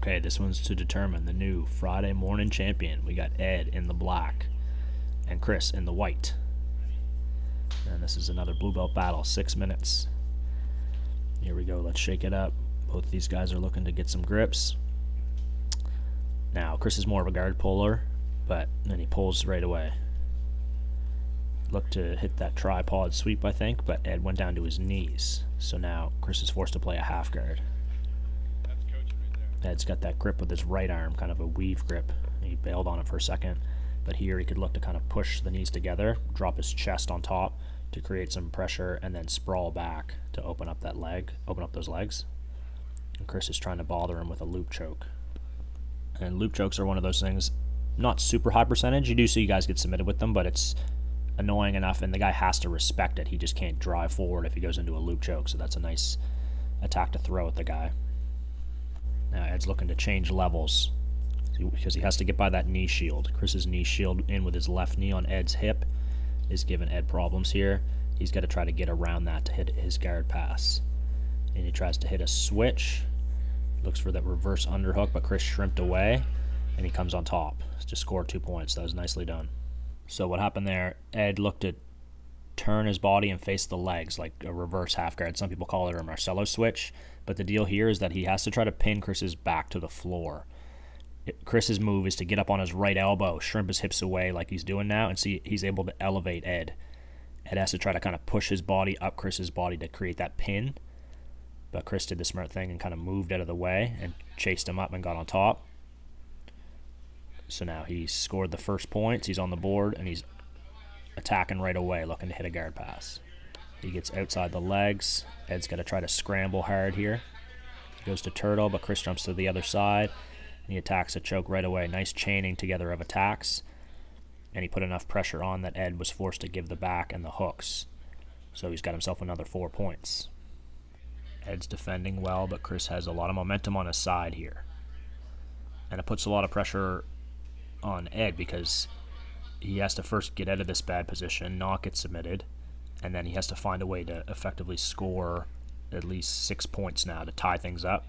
Okay, this one's to determine the new Friday morning champion. We got Ed in the black and Chris in the white. And this is another blue belt battle, 6 minutes. Here we go, let's shake it up. Both of these guys are looking to get some grips. Now, Chris is more of a guard puller, but then he pulls right away. Looked to hit that tripod sweep, I think, but Ed went down to his knees. So now Chris is forced to play a half guard. Ed's got that grip with his right arm, kind of a weave grip. He bailed on it for a second, but here he could look to kind of push the knees together, drop his chest on top to create some pressure, and then sprawl back to open up that leg, open up those legs. And Chris is trying to bother him with a loop choke. And loop chokes are one of those things, not super high percentage. You do see guys get submitted with them, but it's annoying enough, and the guy has to respect it. He just can't drive forward if he goes into a loop choke, so that's a nice attack to throw at the guy. Now Ed's looking to change levels because he has to get by that knee shield. Chris's knee shield in with his left knee on Ed's hip is giving Ed problems here. He's got to try to get around that to hit his guard pass. And he tries to hit a switch. Looks for that reverse underhook, but Chris shrimped away, and he comes on top to score 2 points. That was nicely done. So what happened there, Ed looked to turn his body and face the legs like a reverse half guard. Some people call it a Marcelo switch, but the deal here is that he has to try to pin Chris's back to the floor. Chris's move is to get up on his right elbow, shrimp his hips away like he's doing now, and see he's able to elevate Ed. Ed has to try to kind of push his body up Chris's body to create that pin, but Chris did the smart thing and kind of moved out of the way and chased him up and got on top. So now he's scored the first points, he's on the board, and he's attacking right away, looking to hit a guard pass. He gets outside the legs. Ed's got to try to scramble hard here. He goes to turtle, but Chris jumps to the other side, and he attacks a choke right away. Nice chaining together of attacks, and he put enough pressure on that Ed was forced to give the back and the hooks. So he's got himself another 4 points. Ed's defending well, but Chris has a lot of momentum on his side here. And it puts a lot of pressure on Ed because he has to first get out of this bad position, not get submitted, and then he has to find a way to effectively score at least 6 points now to tie things up.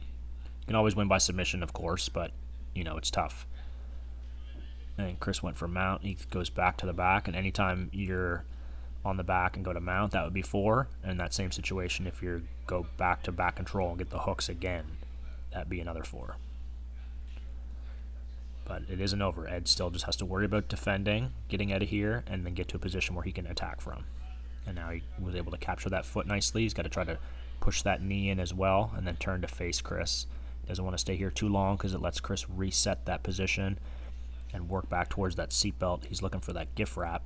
You can always win by submission, of course, but, you know, it's tough. And Chris went for mount. He goes back to the back, and anytime you're on the back and go to mount, that would be 4. And in that same situation, if you go back to back control and get the hooks again, that'd be another 4. But it isn't over. Ed still just has to worry about defending, getting out of here, and then get to a position where he can attack from. And now he was able to capture that foot nicely. He's got to try to push that knee in as well, and then turn to face Chris. Doesn't want to stay here too long because it lets Chris reset that position and work back towards that seatbelt. He's looking for that gift wrap.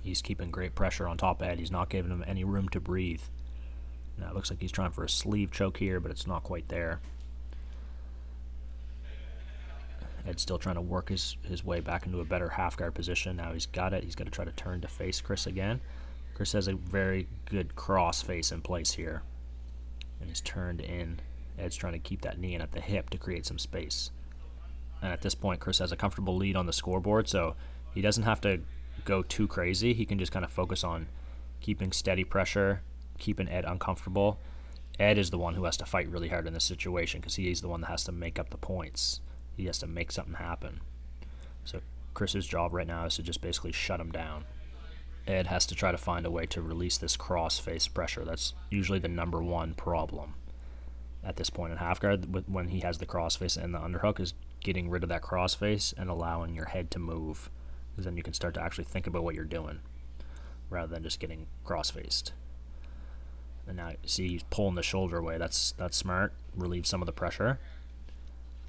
He's keeping great pressure on top of Ed. He's not giving him any room to breathe. Now it looks like he's trying for a sleeve choke here, but it's not quite there. Ed's still trying to work his way back into a better half guard position. Now he's got it. He's got to try to turn to face Chris again. Chris has a very good cross face in place here. And he's turned in. Ed's trying to keep that knee in at the hip to create some space. And at this point, Chris has a comfortable lead on the scoreboard, so he doesn't have to go too crazy. He can just kind of focus on keeping steady pressure, keeping Ed uncomfortable. Ed is the one who has to fight really hard in this situation because he's the one that has to make up the points. He has to make something happen. So Chris's job right now is to just basically shut him down. Ed has to try to find a way to release this cross-face pressure. That's usually the number one problem at this point in half guard when he has the cross-face and the underhook, is getting rid of that cross-face and allowing your head to move, because then you can start to actually think about what you're doing rather than just getting cross-faced. And now see he's pulling the shoulder away. That's smart. Relieves some of the pressure.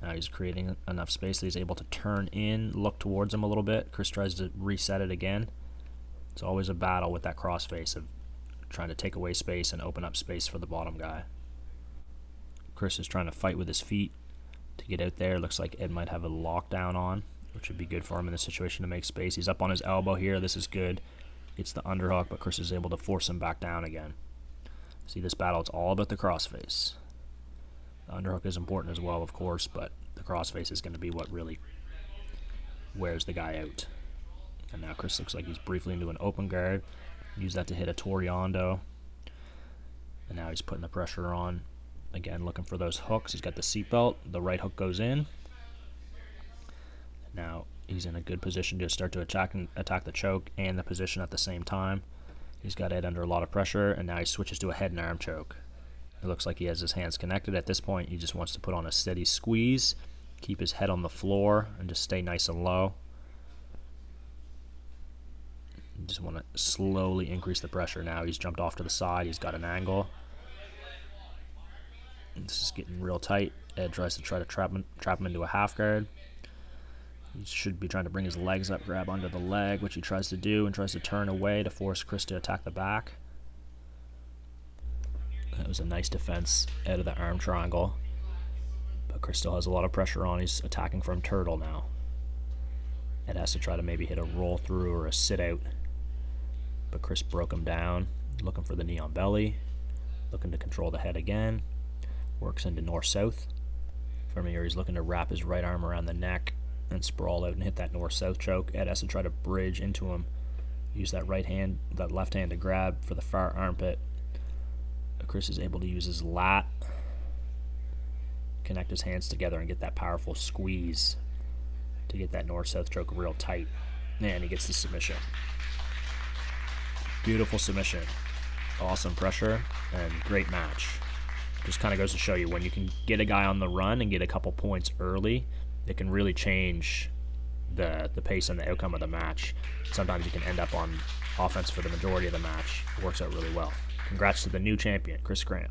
Now he's creating enough space that he's able to turn in, look towards him a little bit. Chris tries to reset it again. It's always a battle with that crossface of trying to take away space and open up space for the bottom guy. Chris is trying to fight with his feet to get out there. Looks like Ed might have a lockdown on, which would be good for him in this situation to make space. He's up on his elbow here. This is good. Gets the underhook, but Chris is able to force him back down again. See, this battle, it's all about the crossface. The underhook is important as well, of course, but the crossface is going to be what really wears the guy out. And now Chris looks like he's briefly into an open guard. Use that to hit a Toriando. And now he's putting the pressure on Again, looking for those hooks. He's got the seatbelt. The right hook goes in. Now he's in a good position to start to attack the choke and the position at the same time. He's got Ed under a lot of pressure, and now he switches to a head and arm choke. It looks like he has his hands connected. At this point, he just wants to put on a steady squeeze, keep his head on the floor, and just stay nice and low. You just want to slowly increase the pressure. Now he's jumped off to the side. He's got an angle. This is getting real tight. Ed tries to trap him into a half guard. He should be trying to bring his legs up, grab under the leg, which he tries to do, and tries to turn away to force Chris to attack the back. That was a nice defense out of the arm triangle. But Chris still has a lot of pressure on. He's attacking from turtle now. Ed has to try to maybe hit a roll through or a sit out. But Chris broke him down, looking for the knee on belly, looking to control the head again. Works into north-south. From here, he's looking to wrap his right arm around the neck and sprawl out and hit that north-south choke. Ed has to try to bridge into him. Use that left hand to grab for the far armpit. Chris is able to use his lat, connect his hands together, and get that powerful squeeze to get that north-south choke real tight. And he gets the submission. Beautiful submission. Awesome pressure and great match. Just kind of goes to show you, when you can get a guy on the run and get a couple points early, it can really change the pace and the outcome of the match. Sometimes you can end up on offense for the majority of the match. It works out really well. Congrats to the new champion, Chris Graham.